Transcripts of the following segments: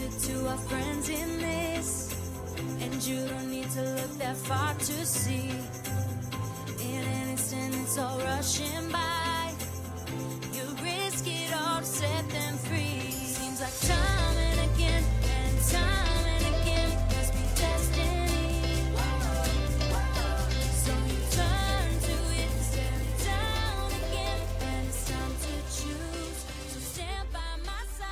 connected to our friends in this, and you don't need to look that far to see. In an instant, it's all rushing by. You risk it all to set them free. Seems like time and again, and time and again, it must be destiny. So you turn to it and stare it down again, and it's time to choose. So stand by my side.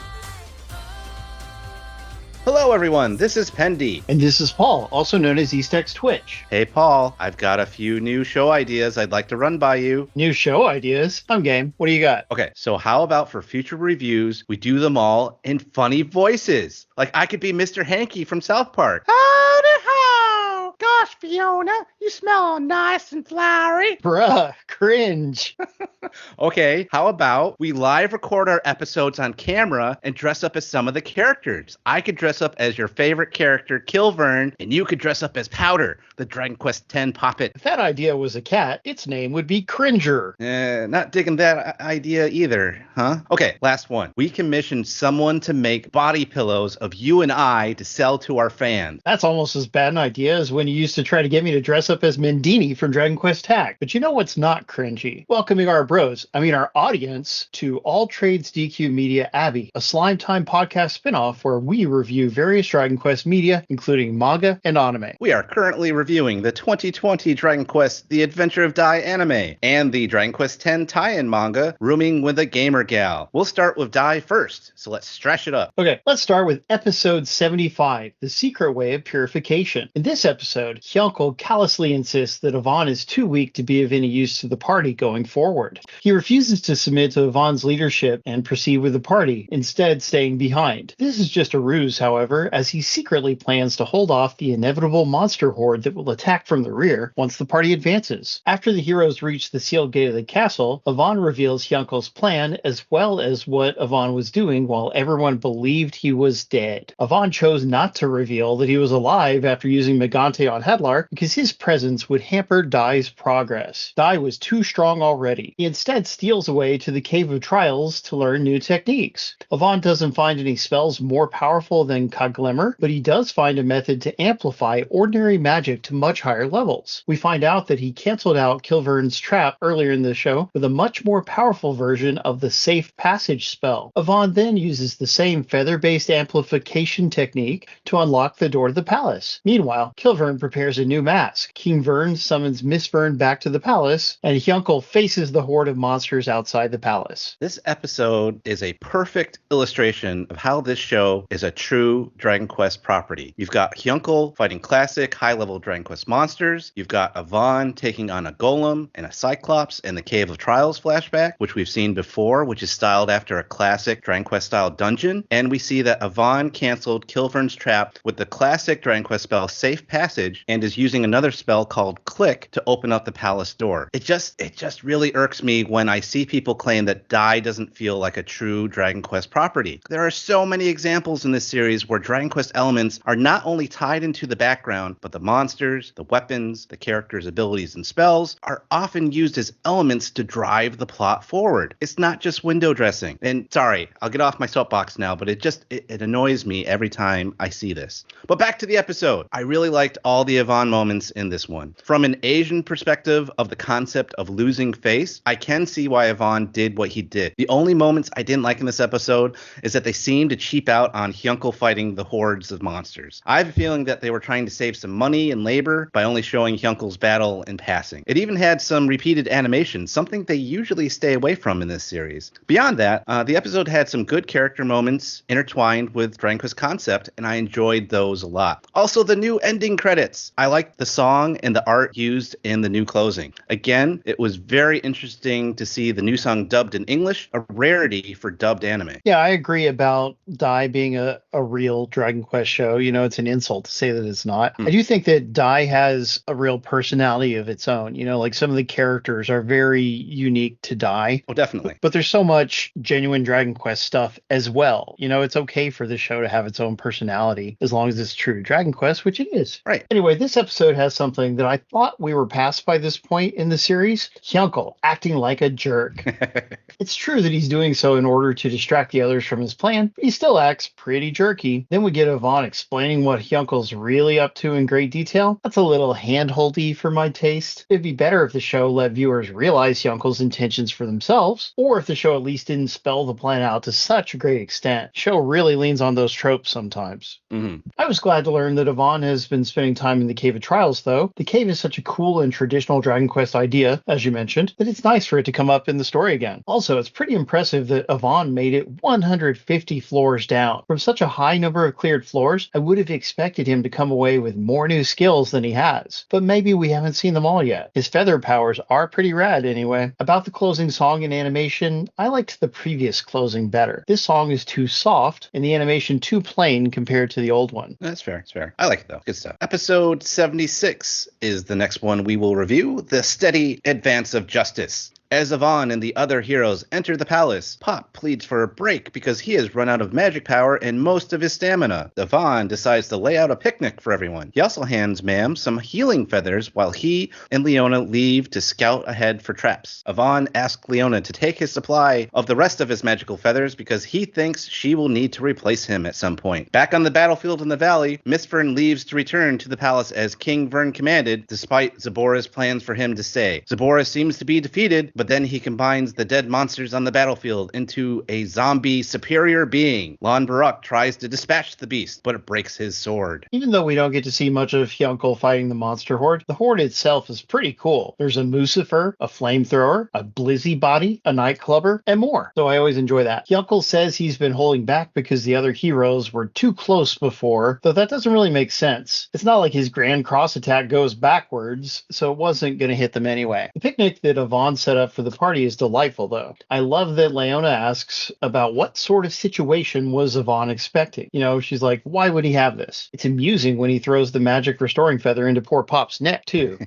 Hello, everyone. This is Pendy. And this is Paul, also known as EastX Twitch. Hey, Paul. I've got a few new show ideas I'd like to run by you. New show ideas? I'm game. What do you got? Okay, so how about for future reviews, we do them all in funny voices? Like I could be Mr. Hanky from South Park. Howdy ho! Gosh, Fiona, you smell all nice and flowery. Bruh, cringe. Okay, how about we live record our episodes on camera and dress up as some of the characters? I could dress up as your favorite character, Kilvern, and you could dress up as Powder, the Dragon Quest X puppet. If that idea was a cat, its name would be Cringer. Not digging that idea either, huh? Okay, last one. We commissioned someone to make body pillows of you and I to sell to our fans. That's almost as bad an idea as when you used to try to get me to dress up as Mendini from Dragon Quest Tag. But you know what's not cringy? Welcoming our audience to Alltrades DQ Media Abbey, a Slime Time podcast spinoff where we review various Dragon Quest media, including manga and anime. We are currently reviewing the 2020 Dragon Quest The Adventure of Dai anime and the Dragon Quest X tie-in manga, Rooming with a Gamer Gal. We'll start with Dai first, so let's stretch it up. Okay, let's start with episode 75, The Secret Way of Purification. In this episode, Hyunkel callously insists that Yvonne is too weak to be of any use to the party going forward. He refuses to submit to Yvonne's leadership and proceed with the party, instead staying behind. This is just a ruse, however, as he secretly plans to hold off the inevitable monster horde that will attack from the rear once the party advances. After the heroes reach the sealed gate of the castle, Yvonne reveals Hyunkel's plan as well as what Yvonne was doing while everyone believed he was dead. Yvonne chose not to reveal that he was alive after using Megante on Hedlar because his presence would hamper Dai's progress. Dai was too strong already. He instead steals away to the Cave of Trials to learn new techniques. Yvonne doesn't find any spells more powerful than Kaglimmer, but he does find a method to amplify ordinary magic to much higher levels. We find out that he canceled out Kilvern's trap earlier in the show with a much more powerful version of the Safe Passage spell. Yvonne then uses the same feather-based amplification technique to unlock the door to the palace. Meanwhile, Kilvern prepares a new mask. King Vern summons Miss Vern back to the palace, and Hyunkel faces the horde of monsters outside the palace. This episode is a perfect illustration of how this show is a true Dragon Quest property. You've got Hyunkel fighting classic high-level Dragon Quest monsters. You've got Yvonne taking on a golem and a cyclops in the Cave of Trials flashback, which we've seen before, which is styled after a classic Dragon Quest-style dungeon. And we see that Yvonne canceled Kilvern's trap with the classic Dragon Quest spell Safe Passage and is using another spell called Click to open up the palace door. It just really irks me when I see people claim that Dai doesn't feel like a true Dragon Quest property. There are so many examples in this series where Dragon Quest elements are not only tied into the background, but the monsters, the weapons, the characters' abilities and spells are often used as elements to drive the plot forward. It's not just window dressing. And sorry, I'll get off my soapbox now, but it annoys me every time I see this. But back to the episode. I really liked all the Yvonne moments in this one. From an Asian perspective of the concept of losing face, I can see why Yvonne did what he did. The only moments I didn't like in this episode is that they seemed to cheap out on Hyunkel fighting the hordes of monsters. I have a feeling that they were trying to save some money and labor by only showing Hyunkel's battle in passing. It even had some repeated animations, something they usually stay away from in this series. Beyond that, the episode had some good character moments intertwined with Dragon Quest concept, and I enjoyed those a lot. Also, the new ending credits. I liked the song and the art used in the new closing. Again, it was very interesting to see the new song dubbed in English, a rarity for dubbed anime. Yeah, I agree about Dai being a real Dragon Quest show. You know, it's an insult to say that it's not. I do think that Dai has a real personality of its own. You know, like some of the characters are very unique to Dai. Oh, definitely. But there's so much genuine Dragon Quest stuff as well. You know, it's okay for the show to have its own personality as long as it's true to Dragon Quest, which it is. Right. Anyway, this this episode has something that I thought we were past by this point in the series. Hyunkel acting like a jerk. It's true that he's doing so in order to distract the others from his plan, but he still acts pretty jerky. Then we get Yvonne explaining what Hyunkel's really up to in great detail. That's a little hand-holdy for my taste. It'd be better if the show let viewers realize Hyunkel's intentions for themselves, or if the show at least didn't spell the plan out to such a great extent. The show really leans on those tropes sometimes. I was glad to learn that Yvonne has been spending time in the Cave of Trials, though. The cave is such a cool and traditional Dragon Quest idea, as you mentioned, that it's nice for it to come up in the story again. Also, it's pretty impressive that Yvonne made it 150 floors down. From such a high number of cleared floors, I would have expected him to come away with more new skills than he has. But maybe we haven't seen them all yet. His feather powers are pretty rad anyway. About the closing song and animation, I liked the previous closing better. This song is too soft, and the animation too plain compared to the old one. That's fair. It's fair. I like it, though. Good stuff. Episode 76 is the next one we will review, The Steady Advance of Justice. As Yvonne and the other heroes enter the palace, Pop pleads for a break because he has run out of magic power and most of his stamina. Yvonne decides to lay out a picnic for everyone. He also hands Ma'am some healing feathers while he and Leona leave to scout ahead for traps. Yvonne asks Leona to take his supply of the rest of his magical feathers because he thinks she will need to replace him at some point. Back on the battlefield in the valley, Miss Vern leaves to return to the palace as King Vern commanded, despite Zaboera's plans for him to stay. Zaboera seems to be defeated, but then he combines the dead monsters on the battlefield into a zombie superior being. Lon Baruch tries to dispatch the beast, but it breaks his sword. Even though we don't get to see much of Hyunkel fighting the monster horde, the horde itself is pretty cool. There's a Mucifer, a flamethrower, a Blizzy body, a nightclubber, and more. So I always enjoy that. Hyunkel says he's been holding back because the other heroes were too close before, though that doesn't really make sense. It's not like his Grand Cross attack goes backwards, so it wasn't going to hit them anyway. The picnic that Yvonne set up for the party is delightful, though. I love that Leona asks about what sort of situation was Yvonne expecting. You know, she's like, why would he have this? It's amusing when he throws the magic restoring feather into poor Pop's neck, too.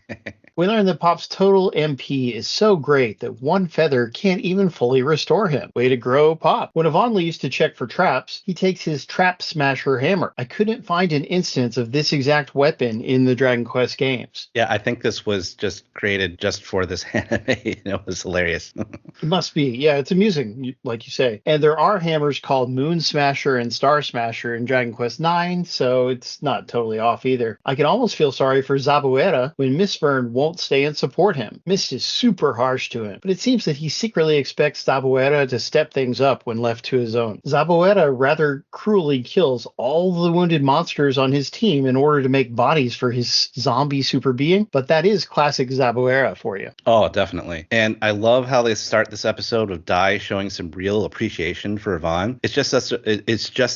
We learn that Pop's total MP is so great that one feather can't even fully restore him. Way to grow, Pop. When Yvonne leaves to check for traps, he takes his Trap Smasher hammer. I couldn't find an instance of this exact weapon in the Dragon Quest games. Yeah, I think this was just created just for this anime. It was hilarious. It must be. Yeah, it's amusing, like you say. And there are hammers called Moon Smasher and Star Smasher in Dragon Quest IX, so it's not totally off either. I can almost feel sorry for Zaboera when Miss Vern won't stay and support him. Mist is super harsh to him, but it seems that he secretly expects Zaboera to step things up when left to his own. Zaboera rather cruelly kills all the wounded monsters on his team in order to make bodies for his zombie super being, but that is classic Zaboera for you. Oh, definitely. And I love how they start this episode with Dai showing some real appreciation for Yvonne. It's just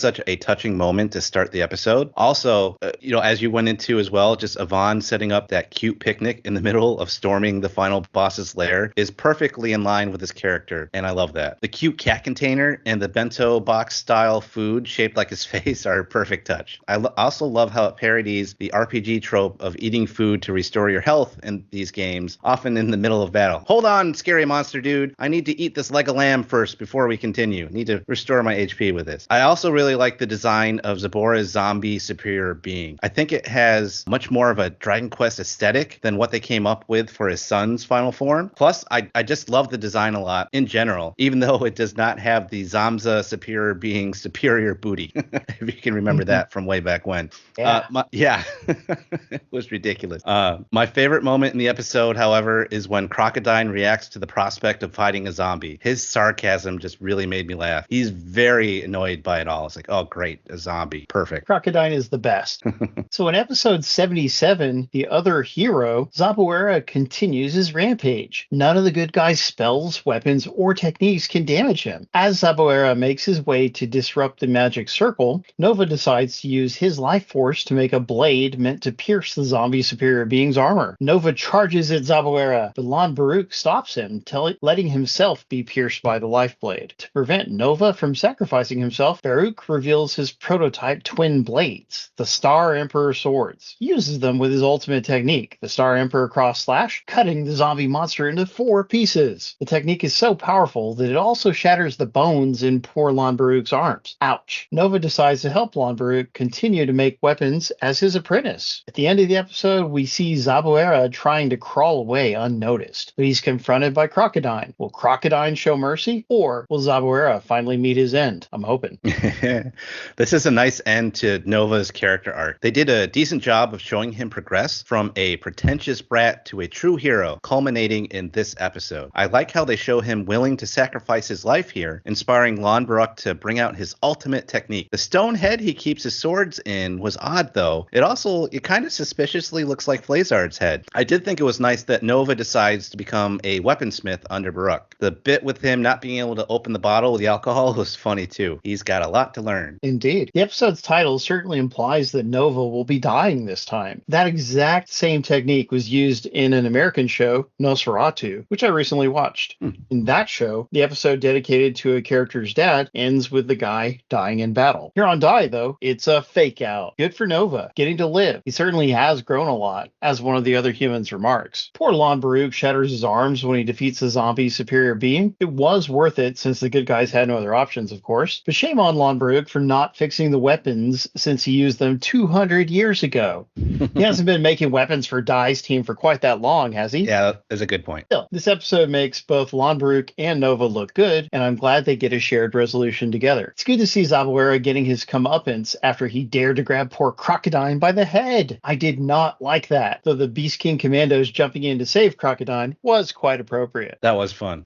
such a touching moment to start the episode. Also, as you went into as well, just Yvonne setting up that cute picnic in the middle of storming the final boss's lair is perfectly in line with his character, and I love that. The cute cat container and the bento box style food shaped like his face are a perfect touch. I also love how it parodies the RPG trope of eating food to restore your health in these games, often in the middle of battle. Hold on, scary monster dude. I need to eat this leg of lamb first before we continue. Need to restore my HP with this. I also really like the design of Zaboera's zombie superior being. I think it has much more of a Dragon Quest aesthetic than what they came up with for his son's final form. Plus, I just love the design a lot in general, even though it does not have the Zamza superior being superior booty. If you can remember that from way back when. Yeah. It was ridiculous. My favorite moment in the episode, however, is when Crocodile reacts to the prospect of fighting a zombie. His sarcasm just really made me laugh. He's very annoyed by it all. It's like, oh, great, a zombie. Perfect. Crocodile is the best. So in episode 77, the other hero, Zaboera continues his rampage. None of the good guys' spells, weapons, or techniques can damage him. As Zaboera makes his way to disrupt the magic circle, Nova decides to use his life force to make a blade meant to pierce the zombie superior being's armor. Nova charges at Zaboera, but Lon Baruch stops him, letting himself be pierced by the life blade. To prevent Nova from sacrificing himself, Baruch reveals his prototype twin blades, the Star Emperor swords. He uses them with his ultimate technique, the Star Emperor super cross slash, cutting the zombie monster into 4 pieces. The technique is so powerful that it also shatters the bones in poor Lon Baruch's arms. Ouch. Nova decides to help Lon Baruch continue to make weapons as his apprentice. At the end of the episode, we see Zaboera trying to crawl away unnoticed, but he's confronted by Crocodine. Will Crocodine show mercy, or will Zaboera finally meet his end? I'm hoping. This is a nice end to Nova's character arc. They did a decent job of showing him progress from a pretentious brat to a true hero, culminating in this episode. I like how they show him willing to sacrifice his life here, inspiring Lon Baruch to bring out his ultimate technique. The stone head he keeps his swords in was odd, though. It kind of suspiciously looks like Flazzard's head. I did think it was nice that Nova decides to become a weaponsmith under Baruch. The bit with him not being able to open the bottle with the alcohol was funny, too. He's got a lot to learn. Indeed. The episode's title certainly implies that Nova will be dying this time. That exact same technique was used in an American show, Nosferatu, which I recently watched. In that show, the episode dedicated to a character's dad ends with the guy dying in battle. Here on Dai, though, it's a fake out. Good for Nova, getting to live. He certainly has grown a lot, as one of the other humans remarks. Poor Lon Baruch shatters his arms when he defeats the zombie superior being. It was worth it since the good guys had no other options, of course. But shame on Lon Baruch for not fixing the weapons since he used them 200 years ago. He hasn't been making weapons for Dai's team for quite that long, has he? Yeah, that's a good point. Still, this episode makes both Lon Baruch and Nova look good, and I'm glad they get a shared resolution together. It's good to see Zaboera getting his comeuppance after he dared to grab poor Crocodine by the head. I did not like that, though the Beast King Commandos jumping in to save Crocodine was quite appropriate. That was fun.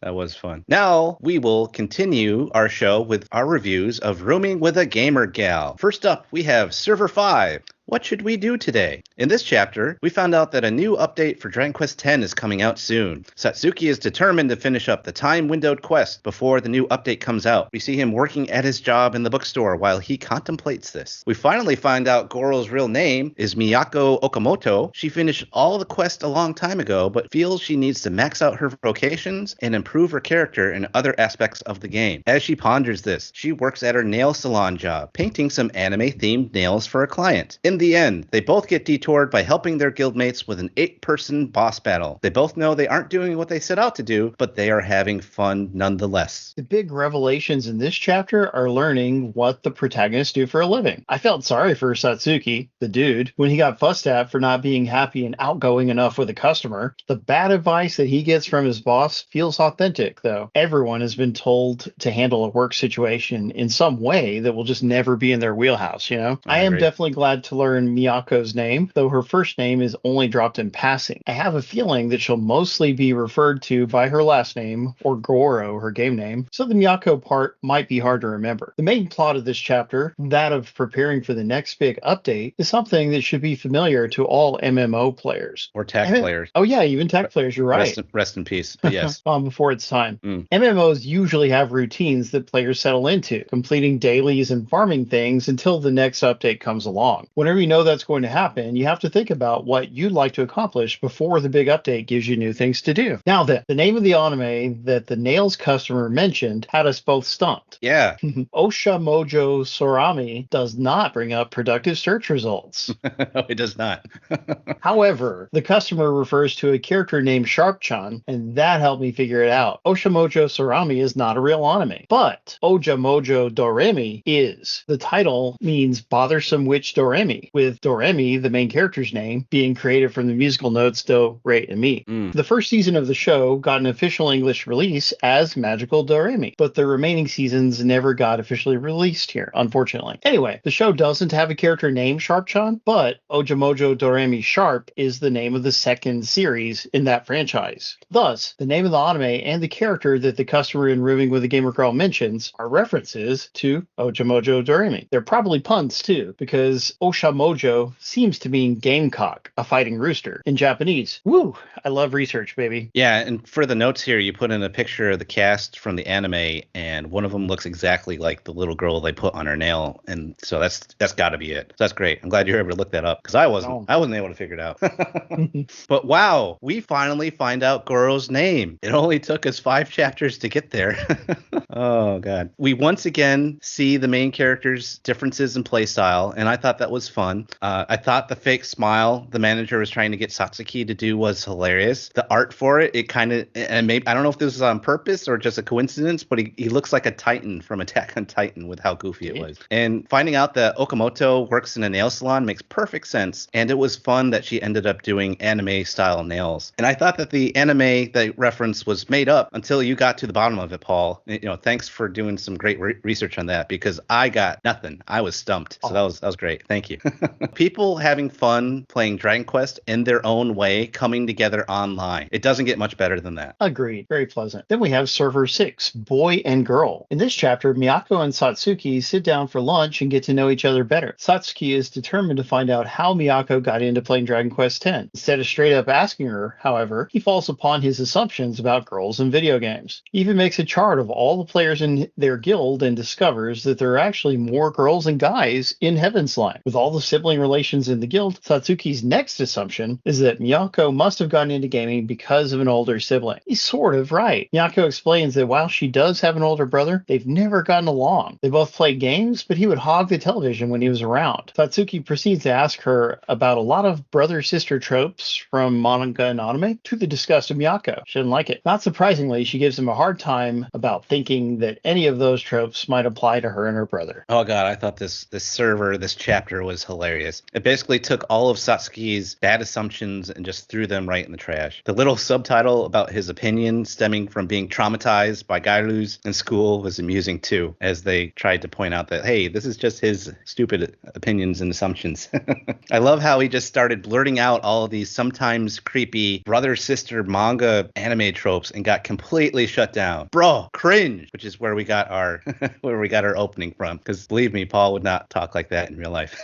Now we will continue our show with our reviews of Rooming with a Gamer Gal. First up, we have Server 5. What should we do today? In this chapter, we found out that a new update for Dragon Quest X is coming out soon. Satsuki is determined to finish up the time-windowed quest before the new update comes out. We see him working at his job in the bookstore while he contemplates this. We finally find out Goro's real name is Miyako Okamoto. She finished all the quests a long time ago, but feels she needs to max out her vocations and improve her character in other aspects of the game. As she ponders this, she works at her nail salon job, painting some anime-themed nails for a client. In the end, they both get detoured by helping their guildmates with an 8-person boss battle. They both know they aren't doing what they set out to do, but they are having fun nonetheless. The big revelations in this chapter are learning what the protagonists do for a living. I felt sorry for Satsuki, the dude, when he got fussed at for not being happy and outgoing enough with a customer. The bad advice that he gets from his boss feels authentic, though. Everyone has been told to handle a work situation in some way that will just never be in their wheelhouse, you know? I am definitely glad to learn Miyako's name, though her first name is only dropped in passing. I have a feeling that she'll mostly be referred to by her last name, or Goro, her game name, so the Miyako part might be hard to remember. The main plot of this chapter, that of preparing for the next big update, is something that should be familiar to all MMO players. Or tech players. Oh yeah, even tech players, you're right. Rest in peace, but yes. Before its time. MMOs usually have routines that players settle into, completing dailies and farming things until the next update comes along. Whenever you know that's going to happen, you have to think about what you'd like to accomplish before the big update gives you new things to do. Now then, the name of the anime that the nails customer mentioned had us both stumped. Yeah. Osha Mojo Sorami does not bring up productive search results. No, it does not. However, the customer refers to a character named Sharp-chan, and that helped me figure it out. Osha Mojo Sorami is not a real anime, but Oja Mojo Doremi is. The title means Bothersome Witch Doremi, with Doremi, the main character's name, being created from the musical notes Do, Re, and Mi. The first season of the show got an official English release as Magical Doremi, but the remaining seasons never got officially released here, unfortunately. Anyway, the show doesn't have a character named Sharp-chan, but Ojamojo Doremi Sharp is the name of the second series in that franchise. Thus, the name of the anime and the character that the customer in Rooming with a Gamer Girl mentions are references to Ojamojo Doremi. They're probably puns too, because Oshamojo seems to mean gamecock, a fighting rooster, in Japanese. Woo! I love research, baby. Yeah, and for the notes here, you put in a picture of the cast from the anime, and one of them looks exactly like the little girl they put on her nail, and so that's got to be it. So that's great. I'm glad you're able to look that up, because I wasn't able to figure it out. But wow, we finally find out Goro's name. It only took us 5 chapters to get there. Oh god. We once again see the main character's differences in playstyle, and I thought that was fun. fun. I thought the fake smile the manager was trying to get Satsuki to do was hilarious. The art for it kind of, and maybe I don't know if this was on purpose or just a coincidence, but he looks like a Titan from Attack on Titan with how goofy it was. And finding out that Okamoto works in a nail salon makes perfect sense. And it was fun that she ended up doing anime style nails. And I thought that the anime that reference was made up until you got to the bottom of it, Paul. Thanks for doing some great research on that, because I got nothing. I was stumped. So that was great. Thank you. People having fun playing Dragon Quest in their own way, coming together online. It doesn't get much better than that. Agreed. Very pleasant. Then we have Server 6, Boy and Girl. In this chapter, Miyako and Satsuki sit down for lunch and get to know each other better. Satsuki is determined to find out how Miyako got into playing Dragon Quest X. Instead of straight up asking her, however, he falls upon his assumptions about girls in video games. He even makes a chart of all the players in their guild and discovers that there are actually more girls than guys in Heaven's Line. With all the sibling relations in the guild, Satsuki's next assumption is that Miyako must have gotten into gaming because of an older sibling. He's sort of right. Miyako explains that while she does have an older brother, they've never gotten along. They both play games, but he would hog the television when he was around. Satsuki proceeds to ask her about a lot of brother-sister tropes from manga and anime, to the disgust of Miyako. She didn't like it. Not surprisingly, she gives him a hard time about thinking that any of those tropes might apply to her and her brother. Oh god, I thought this chapter was hilarious. It basically took all of Satsuki's bad assumptions and just threw them right in the trash. The little subtitle about his opinion stemming from being traumatized by Gairus in school was amusing too, as they tried to point out that, hey, this is just his stupid opinions and assumptions. I love how he just started blurting out all of these sometimes creepy brother-sister manga anime tropes and got completely shut down. Bro, cringe, which is where we got our opening from. Because believe me, Paul would not talk like that in real life.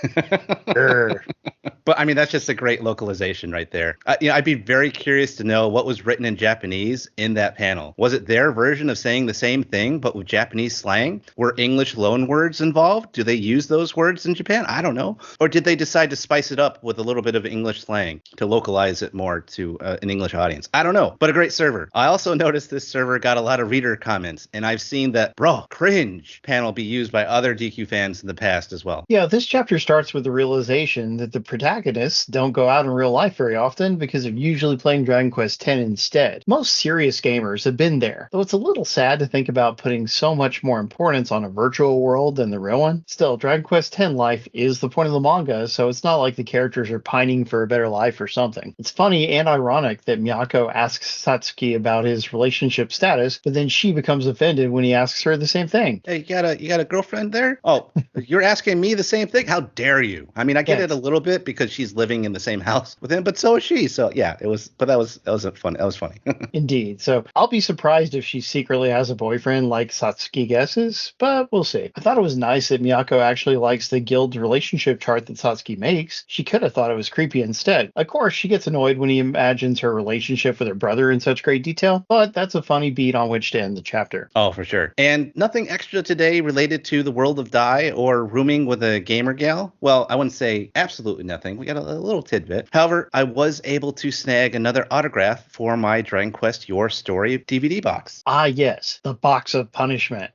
But I mean, that's just a great localization right there. I'd be very curious to know what was written in Japanese in that panel. Was it their version of saying the same thing, but with Japanese slang? Were English loan words involved? Do they use those words in Japan? I don't know. Or did they decide to spice it up with a little bit of English slang to localize it more to an English audience? I don't know, but a great server. I also noticed this server got a lot of reader comments, and I've seen that, bro, cringe panel be used by other DQ fans in the past as well. Yeah, this chapter starts with the realization that the protagonists don't go out in real life very often because they're usually playing Dragon Quest X instead. Most serious gamers have been there, though it's a little sad to think about putting so much more importance on a virtual world than the real one. Still, Dragon Quest X life is the point of the manga, so it's not like the characters are pining for a better life or something. It's funny and ironic that Miyako asks Satsuki about his relationship status, but then she becomes offended when he asks her the same thing. Hey, you got a girlfriend there? Oh, you're asking me the same thing? How dare you? I mean, I get it a little bit because she's living in the same house with him, but so is she. So yeah, that was fun. That was funny. Indeed. So I'll be surprised if she secretly has a boyfriend like Satsuki guesses, but we'll see. I thought it was nice that Miyako actually likes the guild's relationship chart that Satsuki makes. She could have thought it was creepy instead. Of course, she gets annoyed when he imagines her relationship with her brother in such great detail, but that's a funny beat on which to end the chapter. Oh, for sure. And nothing extra today related to the world of Dai or rooming with a gamer gal? Well, I wouldn't say absolutely nothing. We got a little tidbit. However, I was able to snag another autograph for my Dragon Quest Your Story DVD box. Ah, yes. The box of punishment.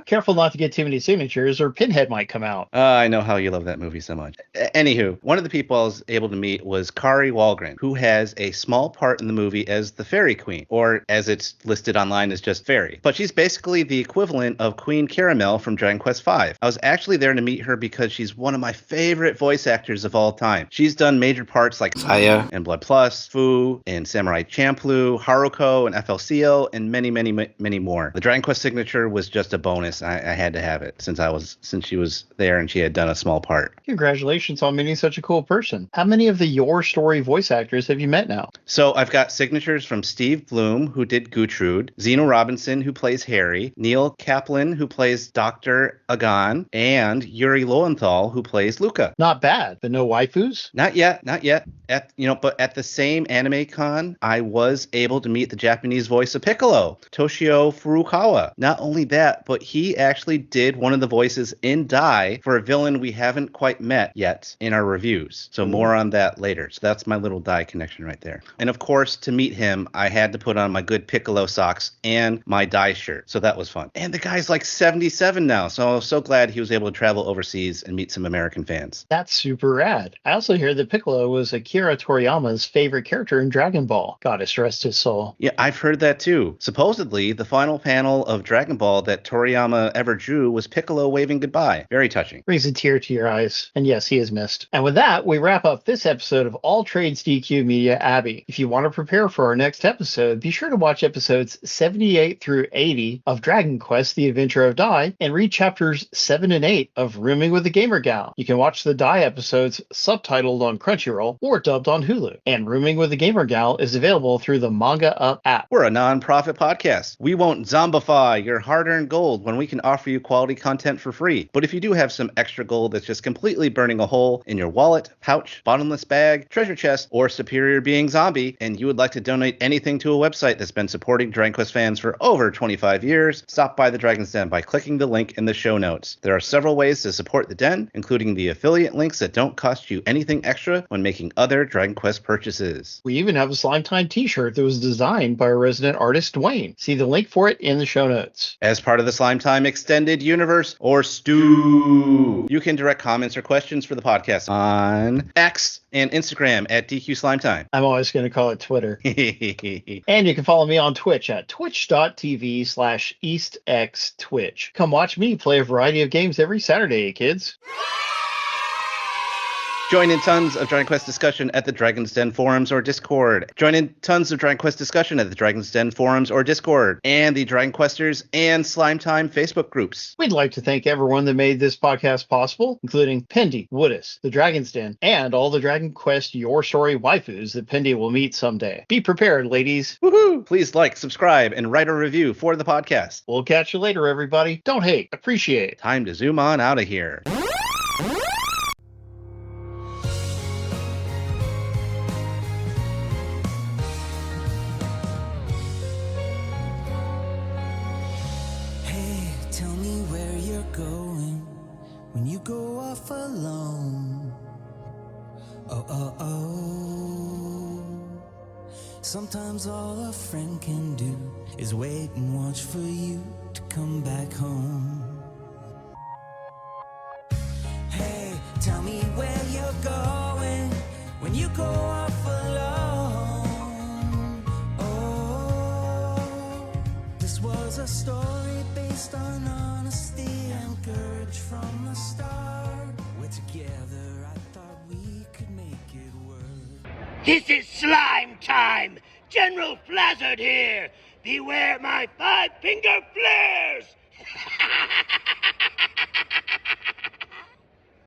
Careful not to get too many signatures or Pinhead might come out. I know how you love that movie so much. Anywho, one of the people I was able to meet was Kari Walgren, who has a small part in the movie as the Fairy Queen, or as it's listed online as just Fairy. But she's basically the equivalent of Queen Caramel from Dragon Quest V. I was actually there to meet her because she's one of my favorite voice actors of all time. She's done major parts like Saya and Blood Plus, Fu, and Samurai Champloo, Haruko, and FLCL, and many, many, many more. The Dragon Quest signature was just a bonus. I had to have it since she was there and she had done a small part. Congratulations on meeting such a cool person. How many of the Your Story voice actors have you met now? So I've got signatures from Steve Bloom, who did Gertrude, Zeno Robinson, who plays Harry, Neil Kaplan, who plays Dr. Agan, and Yuri Lowenthal, who plays Luca. Not bad, but no waifus? Not yet. But at the same anime con, I was able to meet the Japanese voice of Piccolo, Toshio Furukawa. Not only that, but he actually did one of the voices in Dai for a villain we haven't quite met yet in our reviews. So more on that later. So that's my little Dai connection right there. And of course, to meet him, I had to put on my good Piccolo socks and my Dai shirt. So that was fun. And the guy's like 77 now. So I was so glad he was able to travel overseas and meet some American fans. That's super rad. I also hear that Piccolo was Akira Toriyama's favorite character in Dragon Ball. Goddess rest his soul. Yeah, I've heard that too. Supposedly, the final panel of Dragon Ball that Toriyama ever drew was Piccolo waving goodbye. Very touching. Brings a tear to your eyes. And yes, he is missed. And with that, we wrap up this episode of Alltrades DQ Media Abbey. If you want to prepare for our next episode, be sure to watch episodes 78 through 80 of Dragon Quest: The Adventure of Dai and read chapters 7 and 8 of Rooming with the Gamer Gal. You can watch the Dai episodes subtitled on Crunchyroll or dubbed on Hulu. And Rooming with the Gamer Gal is available through the Manga Up app. We're a non-profit podcast. We won't zombify your hard-earned gold when we can offer you quality content for free. But if you do have some extra gold that's just completely burning a hole in your wallet, pouch, bottomless bag, treasure chest, or superior being zombie, and you would like to donate anything to a website that's been supporting Dragon Quest fans for over 25 years, stop by the Dragon's Den by clicking the link in the show notes. There are several ways to support the Den, including the affiliate links that don't cost you anything extra when making other Dragon Quest purchases. We even have a Slime Time t-shirt that was designed by our resident artist, Dwayne. See the link for it in the show notes. As part of the Slime Time Extended Universe, or STU, you can direct comments or questions for the podcast on X and Instagram at DQ Slime Time. I'm always going to call it Twitter. And you can follow me on Twitch at twitch.tv/EastX Twitch. Come watch me play a variety of games every Saturday, kids. Join in tons of Dragon Quest discussion at the Dragon's Den forums or Discord. Join in tons of Dragon Quest discussion at the Dragon's Den forums or Discord, and the Dragon Questers and Slime Time Facebook groups. We'd like to thank everyone that made this podcast possible, including Pendy, Woodus, the Dragon's Den, and all the Dragon Quest Your Story waifus that Pendy will meet someday. Be prepared, ladies. Woohoo! Please like, subscribe, and write a review for the podcast. We'll catch you later, everybody. Don't hate, appreciate. Time to zoom on out of here. Tell me where you're going when you go off alone. Oh, oh, oh. Sometimes all a friend can do is wait and watch for you to come back home. Hey, tell me where you're going when you go off alone. Oh, this was a story based on honesty and courage from the start. We're together, I thought we could make it work. This is slime time! General Flazzard here! Beware my five-finger flares!